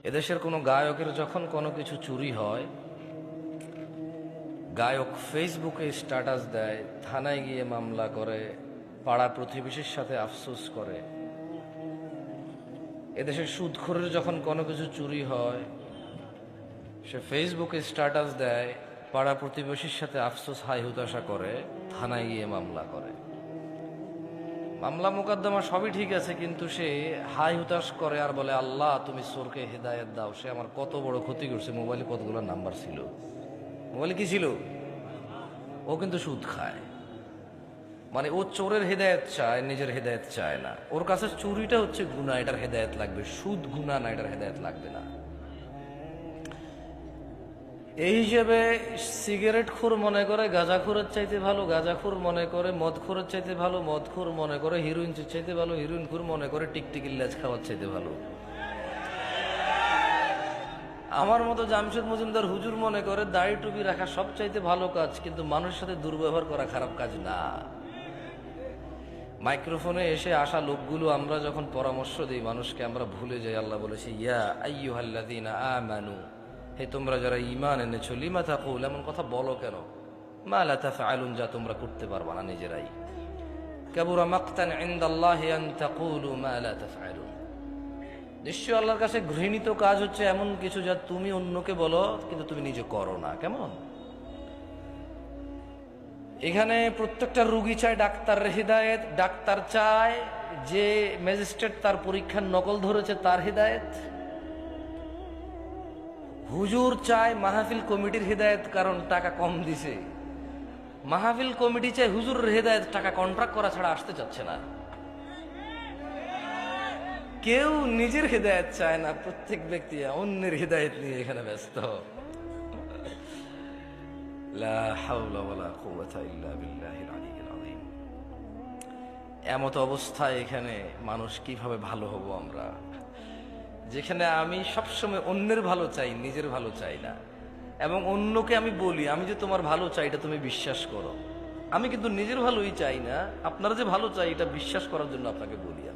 এদেশের কোনো গায়কের যখন কোনো কিছু চুরি হয়, গায়ক ফেসবুকে স্ট্যাটাস দেয়, থানায় গিয়ে মামলা করে, পাড়া প্রতিবেশীর সাথে আফসোস করে। এদেশের সুদখোরের যখন কোনো কিছু চুরি হয়, সে ফেসবুকে স্ট্যাটাস দেয়, পাড়া প্রতিবেশীর সাথে আফসোস হাই হুতাশা করে, থানায় গিয়ে মামলা করে। মামলা মোকদ্দমা সবই ঠিক আছে, কিন্তু সে হাই হুতাশ করে আর বলে, আল্লাহ তুমি চোরকে হেদায়েত দাও। সে আমার কত বড় ক্ষতি করছে। মোবাইলে কতগুলো নাম্বার ছিল, মোবাইলে কি ছিল? ও কিন্তু সুদ খায়। মানে ও চোরের হেদায়েত চায়, নিজের হেদায়েত চায় না। ওর কাছে চুরিটা হচ্ছে গুনাহ, এটার হেদায়েত লাগবে। সুদ গুনাহ না, এটার হেদায়েত লাগবে না। এই হিসেবে সিগারেটখোর মনে করে গাঁজাখোরের চাইতে ভালো, গাঁজাখোর মনে করে মদখোরের চাইতে ভালো, মদখোর মনে করে হিরোইন চাইতে ভালো, হিরোইনখোর মনে করে টিকটিকির লেজ খাওয়ার চাইতে ভালো। আমার মতো জামশেদ মজুমদার হুজুর মনে করে দাড়ি টুপি রাখা সব চাইতে ভালো কাজ, কিন্তু মানুষের সাথে দুর্ব্যবহার করা খারাপ কাজ না। মাইক্রোফোনে এসে আসা লোকগুলো আমরা যখন পরামর্শ দিই মানুষকে, আমরা ভুলে যাই আল্লাহ বলেছে, ইয়া আইয়ুহাল্লাযীনা আমানু, হে তোমরা যারা ঈমান এনেছো, লিমা তাকুল, এমন কথা বলো কেন, মা লা তাফআলুন, যা তোমরা করতে পারবা না নিজেরাই। কাবুরা মাকতান ইনদাল্লাহি আন তাকুলু মা লা তাফআলুন, নিশ্চয় আল্লাহর কাছে ঘৃণিত কাজ হচ্ছে এমন কিছু যা তুমি অন্যকে বলো কিন্তু তুমি নিজে করো না। কেমন? এখানে প্রত্যেকটা রুগী চায় ডাক্তারের হিদায়েত, ডাক্তার চায় যে ম্যাজিস্ট্রেট তার পরীক্ষার নকল ধরেছে তার হিদায়েত, হুজুর চায় মাহফিল কমিটির হিদায়েত কারণ টাকা কম দিছে, মাহফিল কমিটি চায় হুজুরের হিদায়েত, টাকা কন্ট্রাক্ট করা ছাড়া আসতে চাচ্ছে না। কেউ নিজের হিদায়েত চায় না, প্রত্যেক ব্যক্তি অন্যের হিদায়েত নিয়ে এখানে ব্যস্ত। লা হাওলা ওয়ালা কুওয়াতা ইল্লা বিল্লাহিল আলিয়্যিল আযীম। এমত অবস্থায় এখানে মানুষ কিভাবে ভালো হব আমরা, যেখানে আমি সবসময় অন্যের ভালো চাই, নিজের ভালো চাই না। এবং অন্যকে আমি বলি, আমি যে তোমার ভালো চাই এটা তুমি বিশ্বাস করো। আমি কিন্তু নিজের ভালোই চাই না, আপনারা যে ভালো চাই এটা বিশ্বাস করার জন্য আপনাকে বলি আমি।